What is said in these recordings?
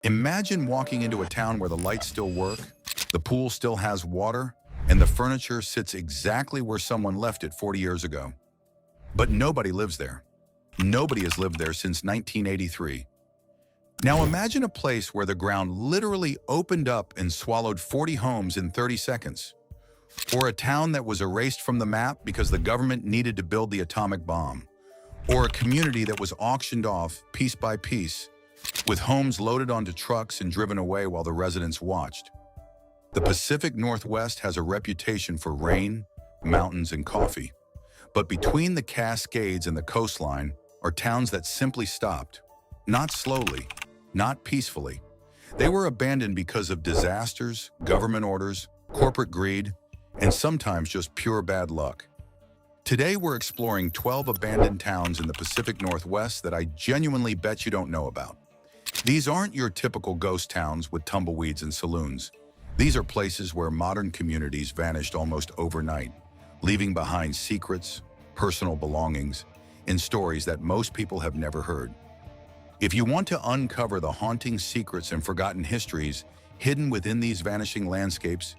Imagine walking into a town where the lights still work, the pool still has water, and the furniture sits exactly where someone left it 40 years ago. But nobody lives there. Nobody has lived there since 1983. Now imagine a place where the ground literally opened up and swallowed 40 homes in 30 seconds. Or a town that was erased from the map because the government needed to build the atomic bomb. Or a community that was auctioned off piece by piece, with homes loaded onto trucks and driven away while the residents watched. The Pacific Northwest has a reputation for rain, mountains, and coffee. But between the Cascades and the coastline are towns that simply stopped. Not slowly, not peacefully. They were abandoned because of disasters, government orders, corporate greed, and sometimes just pure bad luck. Today we're exploring 12 abandoned towns in the Pacific Northwest that I genuinely bet you don't know about. These aren't your typical ghost towns with tumbleweeds and saloons. These are places where modern communities vanished almost overnight, leaving behind secrets, personal belongings, and stories that most people have never heard. If you want to uncover the haunting secrets and forgotten histories hidden within these vanishing landscapes,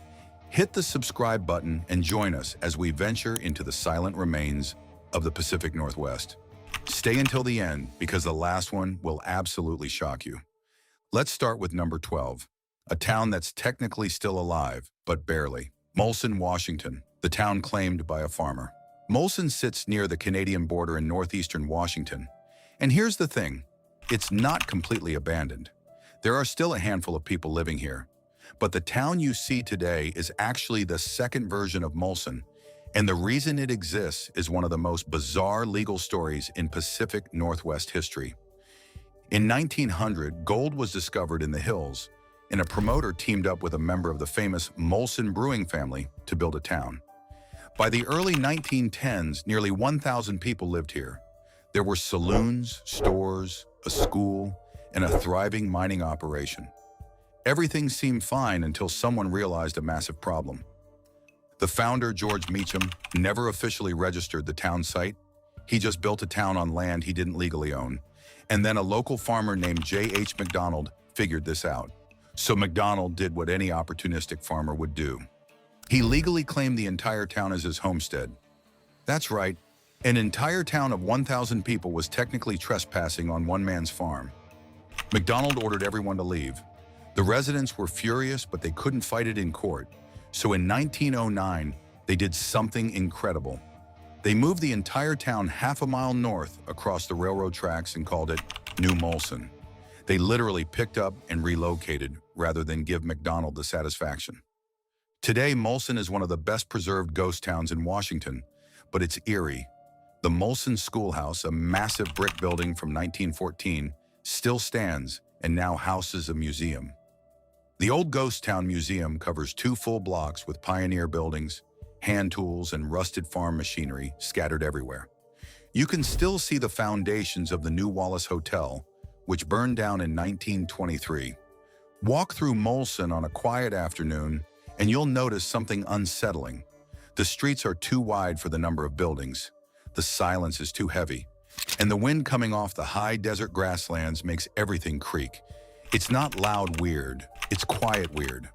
hit the subscribe button and join us as we venture into the silent remains of the Pacific Northwest. Stay until the end because the last one will absolutely shock you. Let's start with number 12, a town that's technically still alive, but barely. Molson, Washington, the town claimed by a farmer. Molson sits near the Canadian border in northeastern Washington. And here's the thing, it's not completely abandoned. There are still a handful of people living here. But the town you see today is actually the second version of Molson, and the reason it exists is one of the most bizarre legal stories in Pacific Northwest history. In 1900, gold was discovered in the hills, and a promoter teamed up with a member of the famous Molson brewing family to build a town. By the early 1910s, nearly 1,000 people lived here. There were saloons, stores, a school, and a thriving mining operation. Everything seemed fine until someone realized a massive problem. The founder, George Meacham, never officially registered the town site. He just built a town on land he didn't legally own. And then a local farmer named J.H. McDonald figured this out. So McDonald did what any opportunistic farmer would do. He legally claimed the entire town as his homestead. That's right, an entire town of 1,000 people was technically trespassing on one man's farm. McDonald ordered everyone to leave. The residents were furious, but they couldn't fight it in court. So in 1909, they did something incredible. They moved the entire town half a mile north across the railroad tracks and called it New Molson. They literally picked up and relocated rather than give McDonald the satisfaction. Today, Molson is one of the best preserved ghost towns in Washington, but it's eerie. The Molson Schoolhouse, a massive brick building from 1914, still stands and now houses a museum. The Old Ghost Town Museum covers 2 full blocks with pioneer buildings, hand tools, and rusted farm machinery scattered everywhere. You can still see the foundations of the New Wallace Hotel, which burned down in 1923. Walk through Molson on a quiet afternoon, and you'll notice something unsettling. The streets are too wide for the number of buildings. The silence is too heavy, and the wind coming off the high desert grasslands makes everything creak. It's not loud weird, it's quiet weird.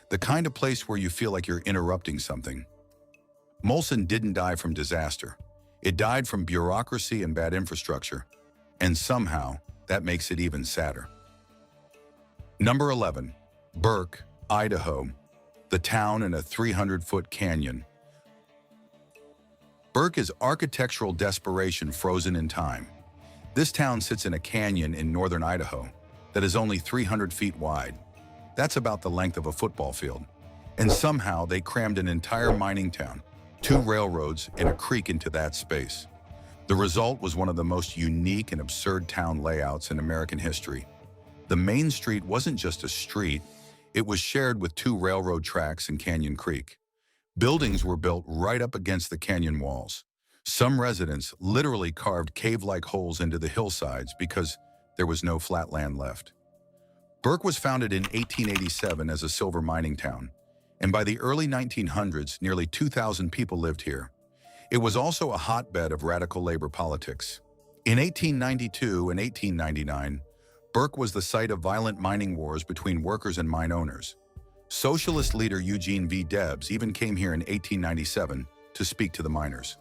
The kind of place where you feel like you're interrupting something. Molson didn't die from disaster. It died from bureaucracy and bad infrastructure. And somehow, that makes it even sadder. Number 11, Burke, Idaho, the town in a 300-foot canyon. Burke is architectural desperation frozen in time. This town sits in a canyon in northern Idaho that is only 300 feet wide. That's about the length of a football field. And somehow they crammed an entire mining town, 2 railroads, and a creek into that space. The result was one of the most unique and absurd town layouts in American history. The main street wasn't just a street, it was shared with 2 railroad tracks and Canyon Creek. Buildings were built right up against the canyon walls. Some residents literally carved cave-like holes into the hillsides because there was no flat land left. Burke was founded in 1887 as a silver mining town, and by the early 1900s, nearly 2,000 people lived here. It was also a hotbed of radical labor politics. In 1892 and 1899, Burke was the site of violent mining wars between workers and mine owners. Socialist leader Eugene V. Debs even came here in 1897 to speak to the miners.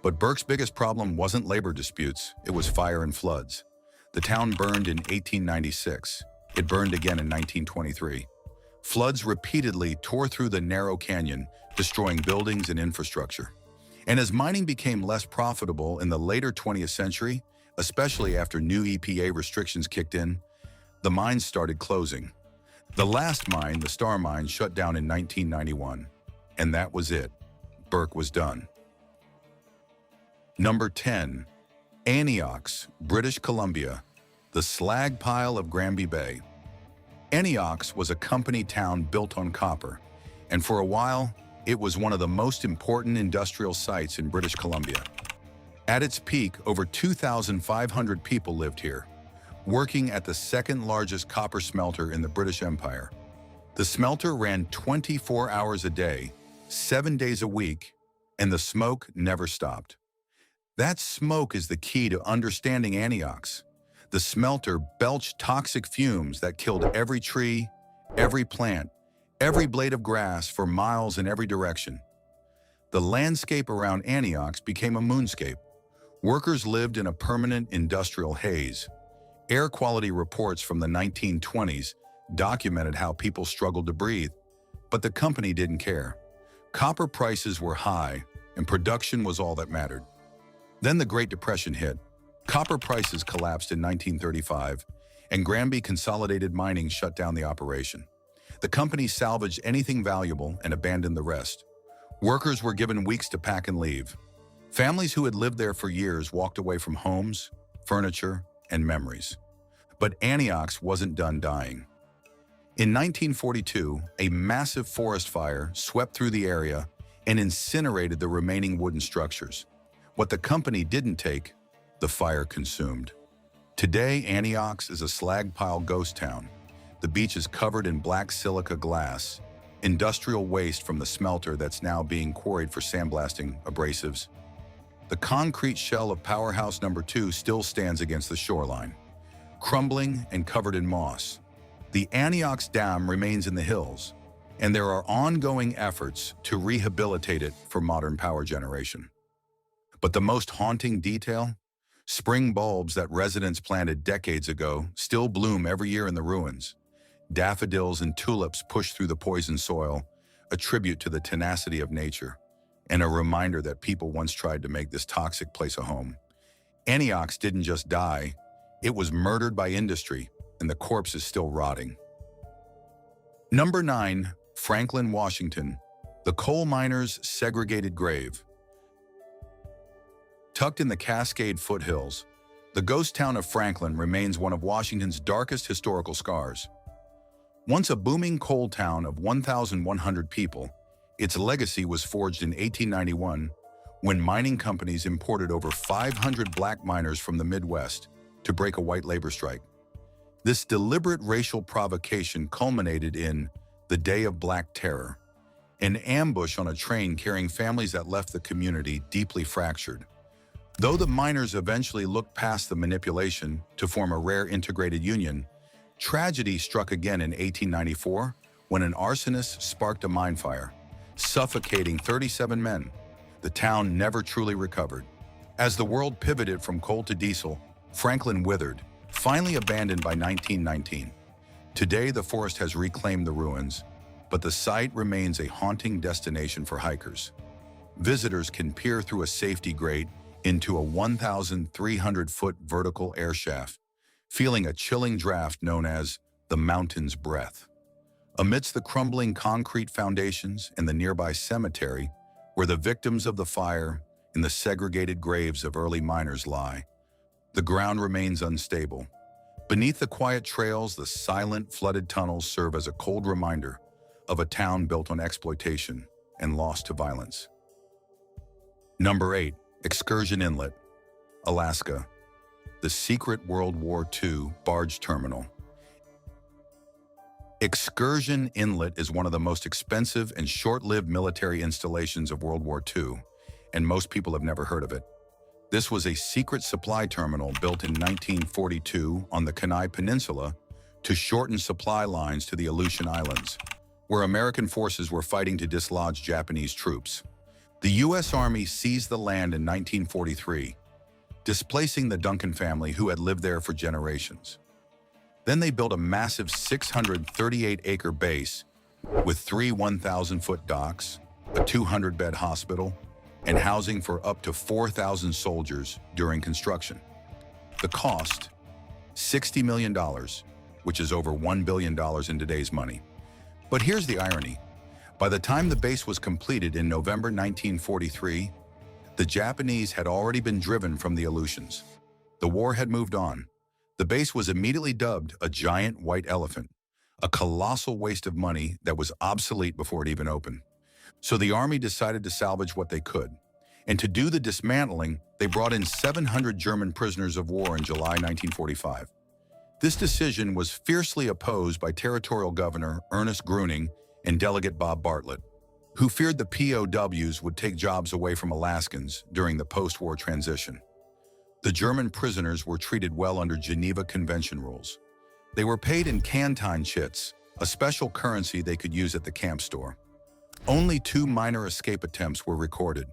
But Burke's biggest problem wasn't labor disputes, it was fire and floods. The town burned in 1896. It burned again in 1923. Floods repeatedly tore through the narrow canyon, destroying buildings and infrastructure. And as mining became less profitable in the later 20th century, especially after new EPA restrictions kicked in, the mines started closing. The last mine, the Star Mine, shut down in 1991. And that was it. Burke was done. Number 10. Anyox, British Columbia, the slag pile of Granby Bay. Anyox was a company town built on copper, and for a while, it was one of the most important industrial sites in British Columbia. At its peak, over 2,500 people lived here, working at the second largest copper smelter in the British Empire. The smelter ran 24 hours a day, 7 days a week, and the smoke never stopped. That smoke is the key to understanding Anyox. The smelter belched toxic fumes that killed every tree, every plant, every blade of grass for miles in every direction. The landscape around Anyox became a moonscape. Workers lived in a permanent industrial haze. Air quality reports from the 1920s documented how people struggled to breathe, but the company didn't care. Copper prices were high, and production was all that mattered. Then the Great Depression hit. Copper prices collapsed in 1935, and Granby Consolidated Mining shut down the operation. The company salvaged anything valuable and abandoned the rest. Workers were given weeks to pack and leave. Families who had lived there for years walked away from homes, furniture, and memories. But Anyox wasn't done dying. In 1942, a massive forest fire swept through the area and incinerated the remaining wooden structures. What the company didn't take, the fire consumed. Today, Anyox is a slag pile ghost town. The beach is covered in black silica glass, industrial waste from the smelter that's now being quarried for sandblasting abrasives. The concrete shell of Powerhouse No. 2 still stands against the shoreline, crumbling and covered in moss. The Anyox Dam remains in the hills, and there are ongoing efforts to rehabilitate it for modern power generation. But the most haunting detail? Spring bulbs that residents planted decades ago still bloom every year in the ruins. Daffodils and tulips push through the poisoned soil, a tribute to the tenacity of nature, and a reminder that people once tried to make this toxic place a home. Anyox didn't just die, it was murdered by industry, and the corpse is still rotting. Number 9, Franklin, Washington, the coal miners' segregated grave. Tucked in the Cascade foothills, the ghost town of Franklin remains one of Washington's darkest historical scars. Once a booming coal town of 1,100 people, its legacy was forged in 1891 when mining companies imported over 500 black miners from the Midwest to break a white labor strike. This deliberate racial provocation culminated in the Day of Black Terror, an ambush on a train carrying families that left the community deeply fractured. Though the miners eventually looked past the manipulation to form a rare integrated union, tragedy struck again in 1894 when an arsonist sparked a mine fire, suffocating 37 men. The town never truly recovered. As the world pivoted from coal to diesel, Franklin withered, finally abandoned by 1919. Today, the forest has reclaimed the ruins, but the site remains a haunting destination for hikers. Visitors can peer through a safety grate into a 1,300-foot vertical air shaft, feeling a chilling draft known as the mountain's breath. Amidst the crumbling concrete foundations and the nearby cemetery, where the victims of the fire in the segregated graves of early miners lie, the ground remains unstable. Beneath the quiet trails, the silent, flooded tunnels serve as a cold reminder of a town built on exploitation and lost to violence. Number 8. Excursion Inlet, Alaska, the secret World War II barge terminal. Excursion Inlet is one of the most expensive and short-lived military installations of World War II, and most people have never heard of it. This was a secret supply terminal built in 1942 on the Kenai Peninsula to shorten supply lines to the Aleutian Islands, where American forces were fighting to dislodge Japanese troops. The U.S. Army seized the land in 1943, displacing the Duncan family who had lived there for generations. Then they built a massive 638-acre base with 3 1,000-foot docks, a 200-bed hospital, and housing for up to 4,000 soldiers during construction. The cost, $60 million, which is over $1 billion in today's money. But here's the irony. By the time the base was completed in November 1943, the Japanese had already been driven from the Aleutians. The war had moved on. The base was immediately dubbed a giant white elephant, a colossal waste of money that was obsolete before it even opened. So the Army decided to salvage what they could. And to do the dismantling, they brought in 700 German prisoners of war in July 1945. This decision was fiercely opposed by Territorial Governor Ernest Gruening and Delegate Bob Bartlett, who feared the POWs would take jobs away from Alaskans during the post-war transition. The German prisoners were treated well under Geneva Convention rules. They were paid in canton chits, a special currency they could use at the camp store. Only 2 minor escape attempts were recorded.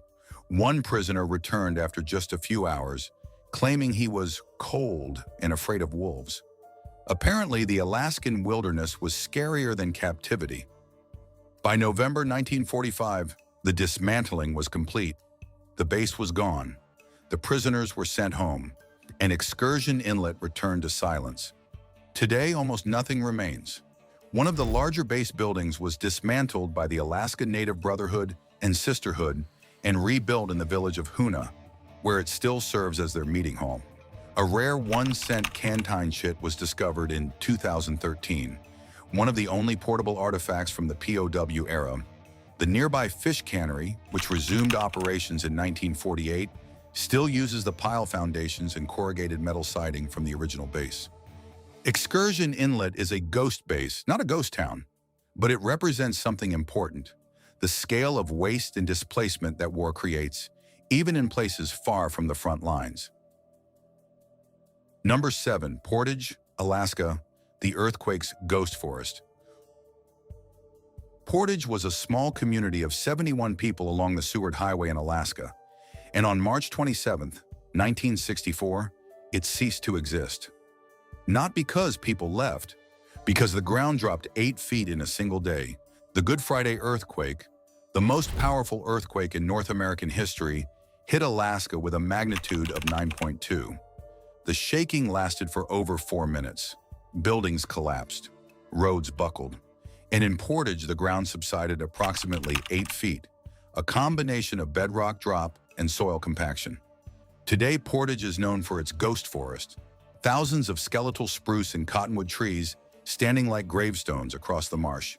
One prisoner returned after just a few hours, claiming he was cold and afraid of wolves. Apparently, the Alaskan wilderness was scarier than captivity. By November 1945, the dismantling was complete. The base was gone. The prisoners were sent home, and Excursion Inlet returned to silence. Today, almost nothing remains. One of the larger base buildings was dismantled by the Alaska Native Brotherhood and Sisterhood and rebuilt in the village of Hoonah, where it still serves as their meeting hall. A rare 1-cent canton chit was discovered in 2013, one of the only portable artifacts from the POW era. The nearby fish cannery, which resumed operations in 1948, still uses the pile foundations and corrugated metal siding from the original base. Excursion Inlet is a ghost base, not a ghost town, but it represents something important: the scale of waste and displacement that war creates, even in places far from the front lines. Number 7, Portage, Alaska, the earthquake's ghost forest. Portage was a small community of 71 people along the Seward Highway in Alaska, and on March 27, 1964, it ceased to exist. Not because people left, because the ground dropped 8 feet in a single day. The Good Friday earthquake, the most powerful earthquake in North American history, hit Alaska with a magnitude of 9.2. The shaking lasted for over 4 minutes. Buildings collapsed, roads buckled, and in Portage the ground subsided approximately 8 feet, a combination of bedrock drop and soil compaction. Today, Portage is known for its ghost forest, thousands of skeletal spruce and cottonwood trees standing like gravestones across the marsh.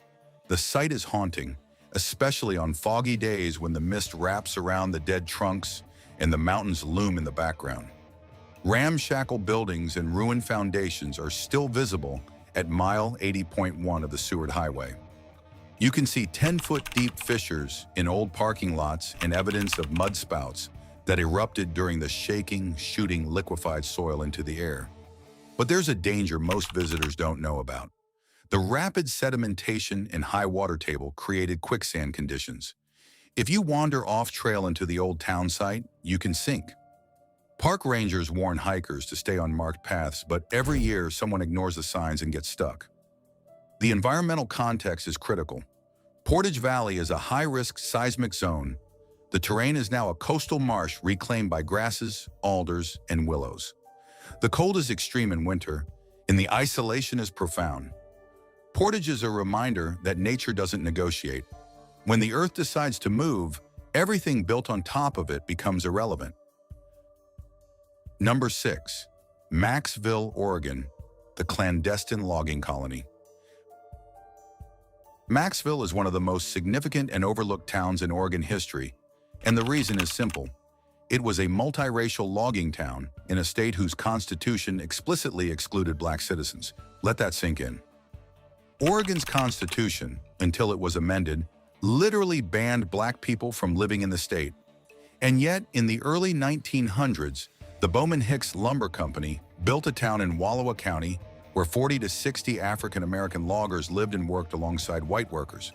The sight is haunting, especially on foggy days when the mist wraps around the dead trunks and the mountains loom in the background. Ramshackle buildings and ruined foundations are still visible at mile 80.1 of the Seward Highway. You can see 10-foot deep fissures in old parking lots and evidence of mud spouts that erupted during the shaking, shooting liquefied soil into the air. But there's a danger most visitors don't know about. The rapid sedimentation and high water table created quicksand conditions. If you wander off trail into the old town site, you can sink. Park rangers warn hikers to stay on marked paths, but every year someone ignores the signs and gets stuck. The environmental context is critical. Portage Valley is a high-risk seismic zone. The terrain is now a coastal marsh reclaimed by grasses, alders, and willows. The cold is extreme in winter, and the isolation is profound. Portage is a reminder that nature doesn't negotiate. When the earth decides to move, everything built on top of it becomes irrelevant. Number 6, Maxville, Oregon, the clandestine logging colony. Maxville is one of the most significant and overlooked towns in Oregon history, and the reason is simple. It was a multiracial logging town in a state whose constitution explicitly excluded black citizens. Let that sink in. Oregon's constitution, until it was amended, literally banned black people from living in the state. And yet, in the early 1900s, the Bowman-Hicks Lumber Company built a town in Wallowa County where 40 to 60 African-American loggers lived and worked alongside white workers.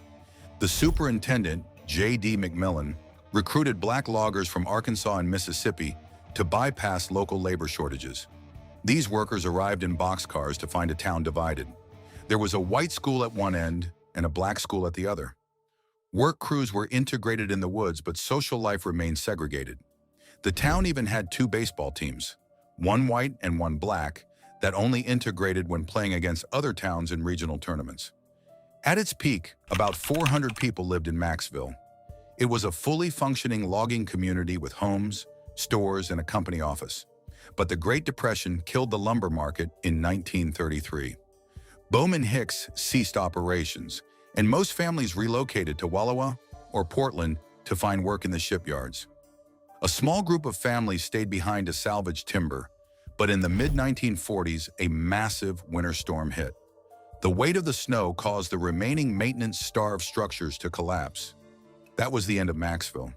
The superintendent, J.D. McMillan, recruited black loggers from Arkansas and Mississippi to bypass local labor shortages. These workers arrived in boxcars to find a town divided. There was a white school at one end and a black school at the other. Work crews were integrated in the woods, but social life remained segregated. The town even had two baseball teams, one white and one black, that only integrated when playing against other towns in regional tournaments. At its peak, about 400 people lived in Maxville. It was a fully functioning logging community with homes, stores, and a company office. But the Great Depression killed the lumber market in 1933. Bowman-Hicks ceased operations, and most families relocated to Wallowa or Portland to find work in the shipyards. A small group of families stayed behind to salvage timber, but in the mid-1940s, a massive winter storm hit. The weight of the snow caused the remaining maintenance-starved structures to collapse. That was the end of Maxville.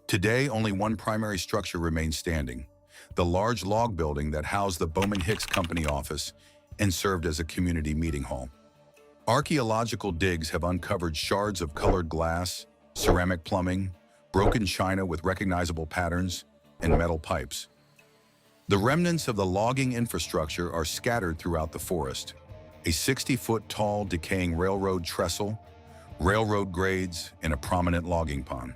Today, only one primary structure remains standing, the large log building that housed the Bowman-Hicks Company office and served as a community meeting hall. Archaeological digs have uncovered shards of colored glass, ceramic plumbing, broken china with recognizable patterns, and metal pipes. The remnants of the logging infrastructure are scattered throughout the forest. A 60-foot-tall decaying railroad trestle, railroad grades, and a prominent logging pond.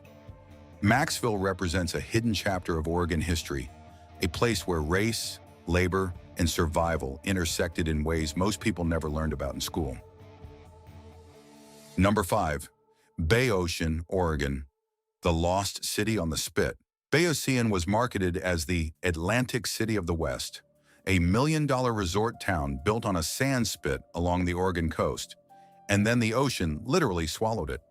Maxville represents a hidden chapter of Oregon history, a place where race, labor, and survival intersected in ways most people never learned about in school. Number 5. Bayocean, Oregon, the lost city on the Spit. Bayocean was marketed as the Atlantic City of the West, a million-dollar resort town built on a sand spit along the Oregon coast, and then the ocean literally swallowed it.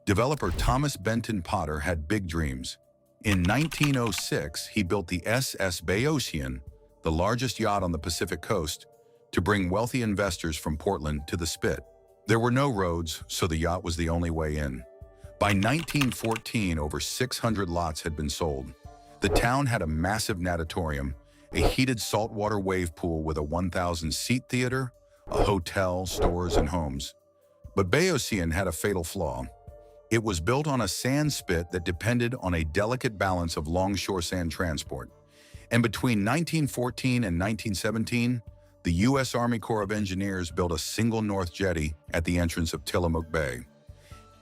Developer Thomas Benton Potter had big dreams. In 1906, he built the SS Bayocean, the largest yacht on the Pacific coast, to bring wealthy investors from Portland to the Spit. There were no roads, so the yacht was the only way in. By 1914, over 600 lots had been sold. The town had a massive natatorium, a heated saltwater wave pool with a 1,000-seat theater, a hotel, stores, and homes. But Bayocean had a fatal flaw. It was built on a sand spit that depended on a delicate balance of longshore sand transport. And between 1914 and 1917, the U.S. Army Corps of Engineers built a single north jetty at the entrance of Tillamook Bay.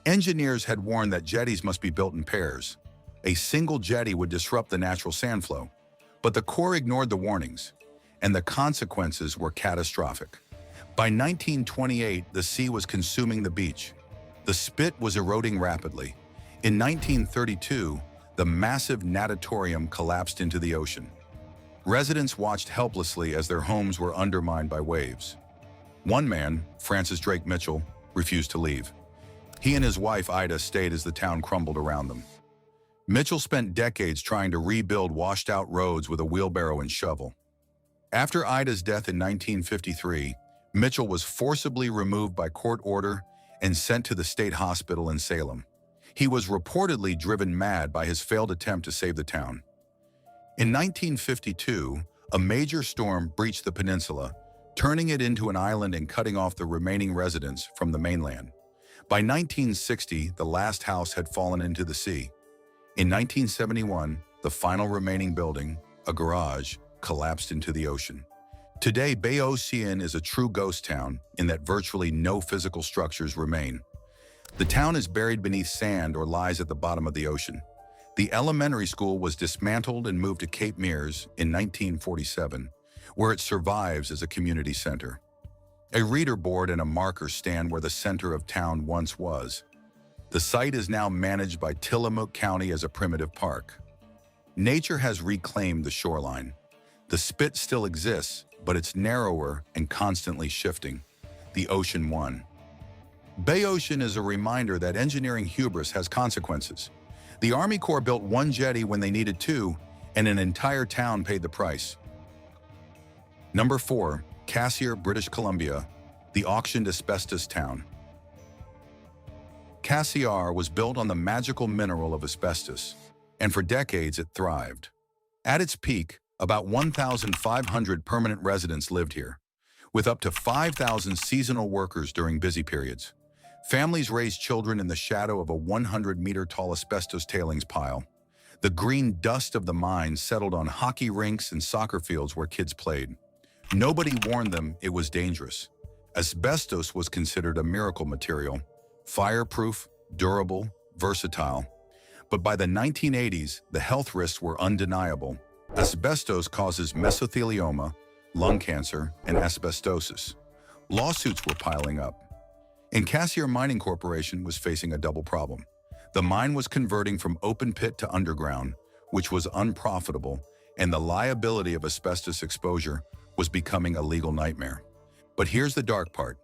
Engineers had warned that jetties must be built in pairs. A single jetty would disrupt the natural sand flow. But the Corps ignored the warnings, and the consequences were catastrophic. By 1928, the sea was consuming the beach. The spit was eroding rapidly. In 1932, the massive natatorium collapsed into the ocean. Residents watched helplessly as their homes were undermined by waves. One man, Francis Drake Mitchell, refused to leave. He and his wife, Ida, stayed as the town crumbled around them. Mitchell spent decades trying to rebuild washed-out roads with a wheelbarrow and shovel. After Ida's death in 1953, Mitchell was forcibly removed by court order and sent to the state hospital in Salem. He was reportedly driven mad by his failed attempt to save the town. In 1952, a major storm breached the peninsula, turning it into an island and cutting off the remaining residents from the mainland. By 1960, the last house had fallen into the sea. In 1971, the final remaining building, a garage, collapsed into the ocean. Today, Bayocean is a true ghost town in that virtually no physical structures remain. The town is buried beneath sand or lies at the bottom of the ocean. The elementary school was dismantled and moved to Cape Mears in 1947, where it survives as a community center. A reader board and a marker stand where the center of town once was. The site is now managed by Tillamook County as a primitive park. Nature has reclaimed the shoreline. The spit still exists, but it's narrower and constantly shifting. The ocean won. Bayocean is a reminder that engineering hubris has consequences. The Army Corps built one jetty when they needed two, and an entire town paid the price. Number 4. Cassiar, British Columbia, the auctioned asbestos town. Cassiar was built on the magical mineral of asbestos. and for decades it thrived. At its peak, about 1,500 permanent residents lived here, with up to 5,000 seasonal workers during busy periods. Families raised children in the shadow of a 100-meter-tall asbestos tailings pile. The green dust of the mine settled on hockey rinks and soccer fields where kids played. Nobody warned them it was dangerous. Asbestos was considered a miracle material, fireproof, durable, versatile. But by the 1980s, the health risks were undeniable. Asbestos causes mesothelioma, lung cancer, and asbestosis. Lawsuits were piling up. And Cassiar Mining Corporation was facing a double problem. The mine was converting from open pit to underground, which was unprofitable, and the liability of asbestos exposure was becoming a legal nightmare. But here's the dark part.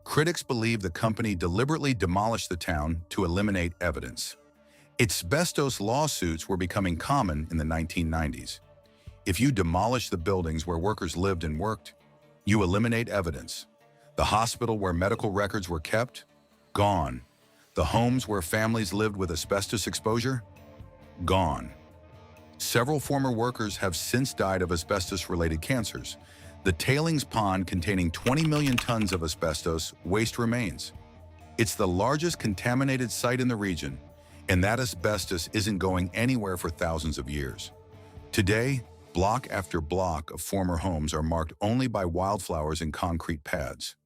Critics believe the company deliberately demolished the town to eliminate evidence. Asbestos lawsuits were becoming common in the 1990s. If you demolish the buildings where workers lived and worked, you eliminate evidence. The hospital where medical records were kept? Gone. The homes where families lived with asbestos exposure? Gone. Several former workers have since died of asbestos-related cancers. The tailings pond containing 20 million tons of asbestos waste remains. It's the largest contaminated site in the region, and that asbestos isn't going anywhere for thousands of years. Today, block after block of former homes are marked only by wildflowers and concrete pads.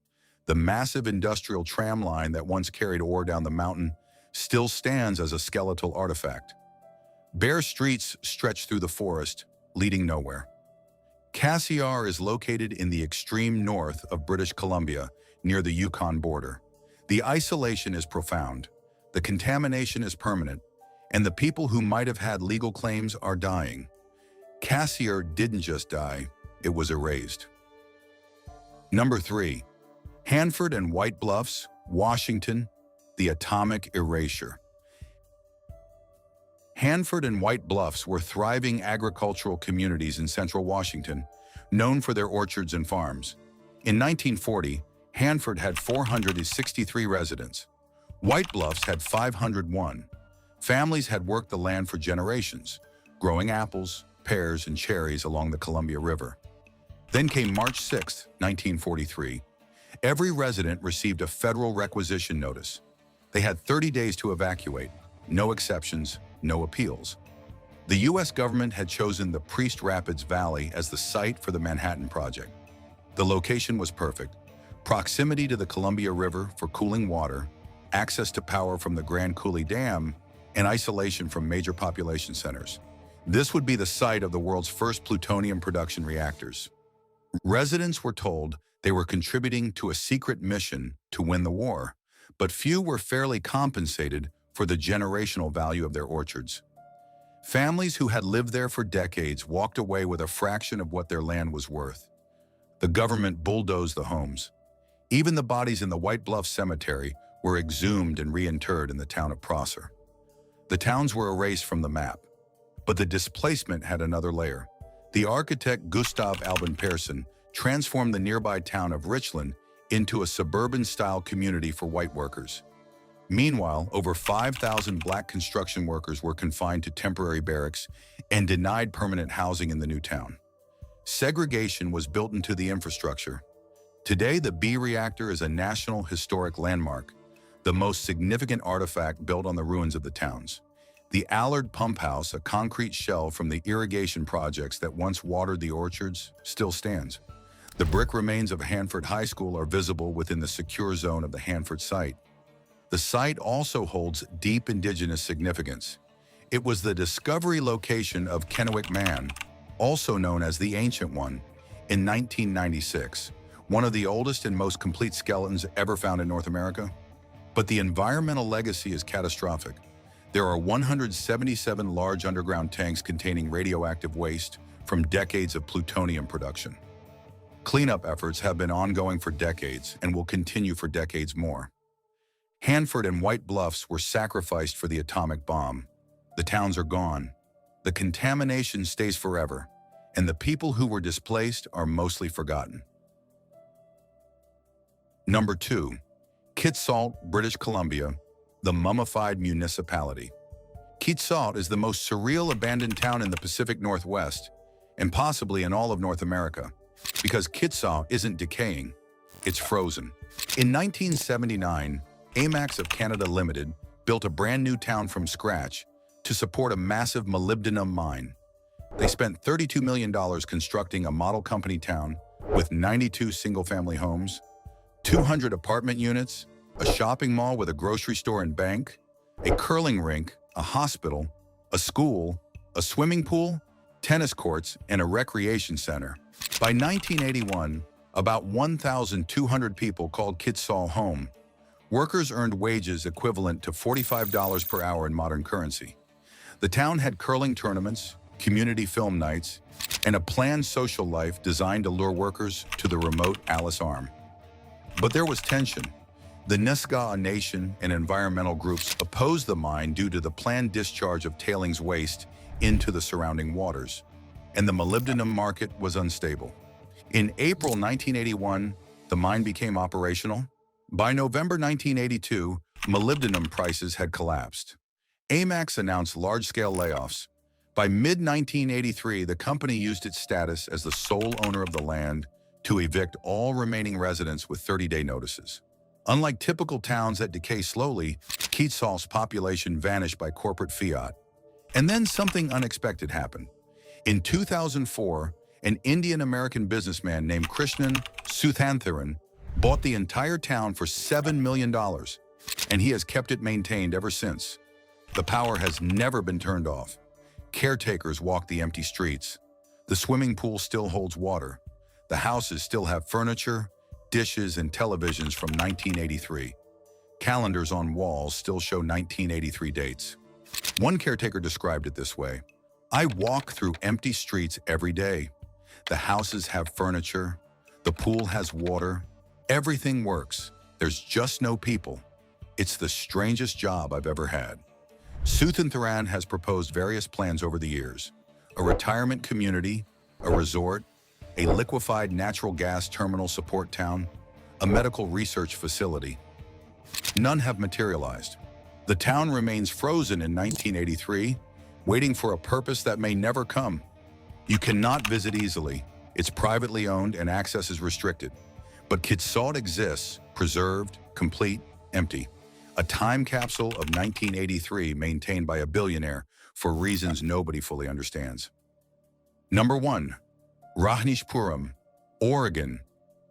The massive industrial tram line that once carried ore down the mountain still stands as a skeletal artifact. Bare streets stretch through the forest, leading nowhere. Cassiar is located in the extreme north of British Columbia, near the Yukon border. The isolation is profound, the contamination is permanent, and the people who might have had legal claims are dying. Cassiar didn't just die, it was erased. Number 3. Hanford and White Bluffs, Washington, the atomic erasure. Hanford and White Bluffs were thriving agricultural communities in central Washington, known for their orchards and farms. In 1940, Hanford had 463 residents. White Bluffs had 501. Families had worked the land for generations, growing apples, pears, and cherries along the Columbia River. Then came March 6, 1943. Every resident received a federal requisition notice. They had 30 days to evacuate, no exceptions, no appeals. The U.S. government had chosen the Priest Rapids Valley as the site for the Manhattan Project. The location was perfect. Proximity to the Columbia River for cooling water, access to power from the Grand Coulee Dam, and isolation from major population centers. This would be the site of the world's first plutonium production reactors. Residents were told they were contributing to a secret mission to win the war, but few were fairly compensated for the generational value of their orchards. Families who had lived there for decades walked away with a fraction of what their land was worth. The government bulldozed the homes. Even the bodies in the White Bluff Cemetery were exhumed and reinterred in the town of Prosser. The towns were erased from the map. But the displacement had another layer. The architect Gustav Albin Persson transformed the nearby town of Richland into a suburban-style community for white workers. Meanwhile, over 5,000 black construction workers were confined to temporary barracks and denied permanent housing in the new town. Segregation was built into the infrastructure. Today, the B reactor is a National Historic Landmark, the most significant artifact built on the ruins of the towns. The Allard Pump House, a concrete shell from the irrigation projects that once watered the orchards, still stands. The brick remains of Hanford High School are visible within the secure zone of the Hanford site. The site also holds deep indigenous significance. It was the discovery location of Kennewick Man, also known as the Ancient One, in 1996, one of the oldest and most complete skeletons ever found in North America. But the environmental legacy is catastrophic. There are 177 large underground tanks containing radioactive waste from decades of plutonium production. Cleanup efforts have been ongoing for decades and will continue for decades more. Hanford and White Bluffs were sacrificed for the atomic bomb. The towns are gone. The contamination stays forever, and the people who were displaced are mostly forgotten. Number 2. Kitsault, British Columbia, the mummified municipality. Kitsault is the most surreal abandoned town in the Pacific Northwest, and possibly in all of North America, because Kitsault isn't decaying, it's frozen. In 1979, Anyox of Canada Limited built a brand new town from scratch to support a massive molybdenum mine. They spent $32 million constructing a model company town with 92 single-family homes, 200 apartment units, a shopping mall with a grocery store and bank, a curling rink, a hospital, a school, a swimming pool, tennis courts, and a recreation center. By 1981, about 1,200 people called Kitsault home. Workers earned wages equivalent to $45 per hour in modern currency. The town had curling tournaments, community film nights, and a planned social life designed to lure workers to the remote Alice Arm. But there was tension. The Nisga'a Nation and environmental groups opposed the mine due to the planned discharge of tailings waste into the surrounding waters, and the molybdenum market was unstable. In April 1981, the mine became operational. By November 1982, molybdenum prices had collapsed. Anyox announced large-scale layoffs. By mid-1983, the company used its status as the sole owner of the land to evict all remaining residents with 30-day notices. Unlike typical towns that decay slowly, Kitsault's population vanished by corporate fiat. And then something unexpected happened. In 2004, an Indian-American businessman named Krishnan Suthantharan bought the entire town for $7 million, and he has kept it maintained ever since. The power has never been turned off. Caretakers walk the empty streets. The swimming pool still holds water. The houses still have furniture, dishes, and televisions from 1983. Calendars on walls still show 1983 dates. One caretaker described it this way: "I walk through empty streets every day. The houses have furniture. The pool has water. Everything works. There's just no people. It's the strangest job I've ever had." Suthantharan has proposed various plans over the years: a retirement community, a resort, a liquefied natural gas terminal support town, a medical research facility. None have materialized. The town remains frozen in 1983, waiting for a purpose that may never come. You cannot visit easily. It's privately owned and access is restricted. But Kitsault exists, preserved, complete, empty. A time capsule of 1983 maintained by a billionaire for reasons nobody fully understands. Number 1. Rajneeshpuram, Oregon,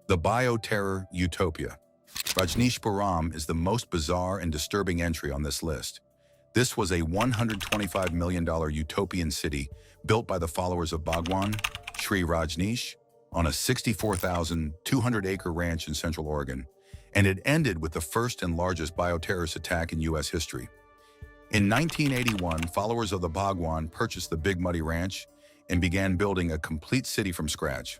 the bioterror utopia. Rajneeshpuram is the most bizarre and disturbing entry on this list. This was a $125 million utopian city built by the followers of Bhagwan, Sri Rajneesh, on a 64,200-acre ranch in Central Oregon, and it ended with the first and largest bioterrorist attack in U.S. history. In 1981, followers of the Bhagwan purchased the Big Muddy Ranch and began building a complete city from scratch.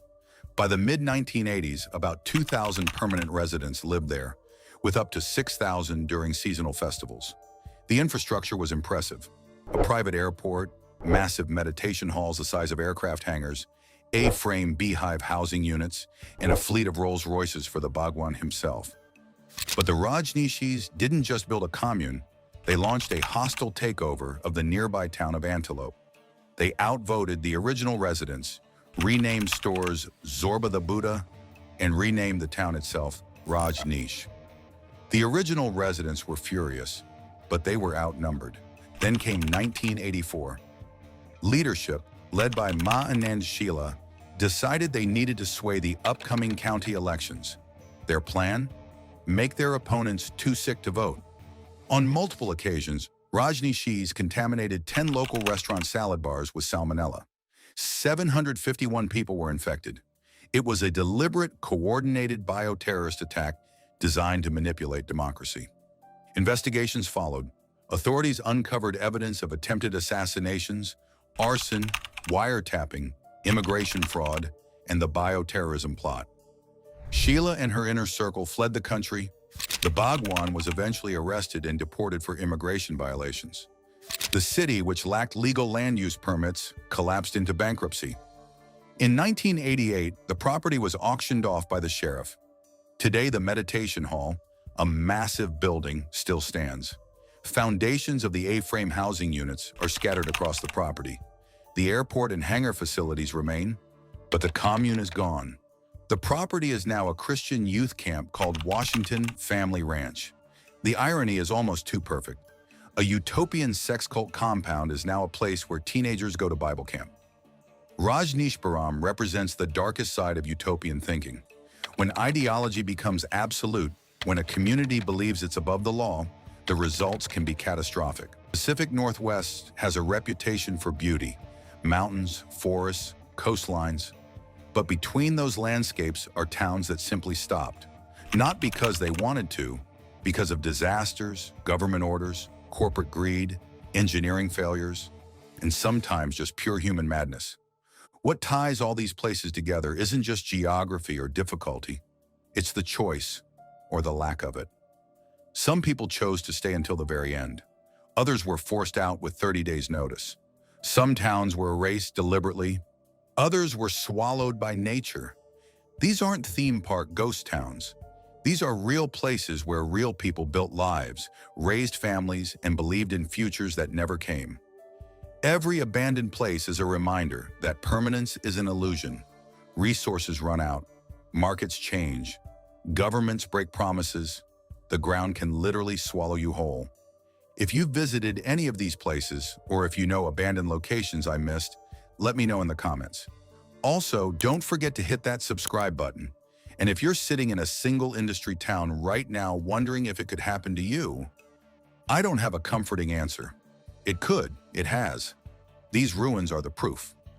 By the mid-1980s, about 2,000 permanent residents lived there, with up to 6,000 during seasonal festivals. The infrastructure was impressive: a private airport, massive meditation halls the size of aircraft hangars, A-frame beehive housing units, and a fleet of Rolls-Royces for the Bhagwan himself. But the Rajneeshis didn't just build a commune, they launched a hostile takeover of the nearby town of Antelope. They outvoted the original residents, renamed stores Zorba the Buddha, and renamed the town itself Rajneesh. The original residents were furious, but they were outnumbered. Then came 1984. Leadership, led by Ma Anand Sheila, decided they needed to sway the upcoming county elections. Their plan? Make their opponents too sick to vote. On multiple occasions, Rajneeshis contaminated 10 local restaurant salad bars with salmonella. 751 people were infected. It was a deliberate, coordinated bioterrorist attack designed to manipulate democracy. Investigations followed. Authorities uncovered evidence of attempted assassinations, arson, wiretapping, immigration fraud, and the bioterrorism plot. Sheila and her inner circle fled the country. The Bhagwan was eventually arrested and deported for immigration violations. The city, which lacked legal land use permits, collapsed into bankruptcy. In 1988, the property was auctioned off by the sheriff. Today, the meditation hall, a massive building, still stands. Foundations of the A-frame housing units are scattered across the property. The airport and hangar facilities remain, but the commune is gone. The property is now a Christian youth camp called Washington Family Ranch. The irony is almost too perfect. A utopian sex cult compound is now a place where teenagers go to Bible camp. Rajneeshpuram represents the darkest side of utopian thinking. When ideology becomes absolute, when a community believes it's above the law, the results can be catastrophic. The Pacific Northwest has a reputation for beauty, mountains, forests, coastlines. But between those landscapes are towns that simply stopped. Not because they wanted to, because of disasters, government orders, corporate greed, engineering failures, and sometimes just pure human madness. What ties all these places together isn't just geography or difficulty, it's the choice, or the lack of it. Some people chose to stay until the very end. Others were forced out with 30 days' notice. Some towns were erased deliberately. Others were swallowed by nature. These aren't theme park ghost towns. These are real places where real people built lives, raised families, and believed in futures that never came. Every abandoned place is a reminder that permanence is an illusion. Resources run out, markets change, governments break promises, the ground can literally swallow you whole. If you've visited any of these places, or if you know abandoned locations I missed, let me know in the comments. Also, don't forget to hit that subscribe button. And if you're sitting in a single industry town right now wondering if it could happen to you, I don't have a comforting answer. It could, it has. These ruins are the proof.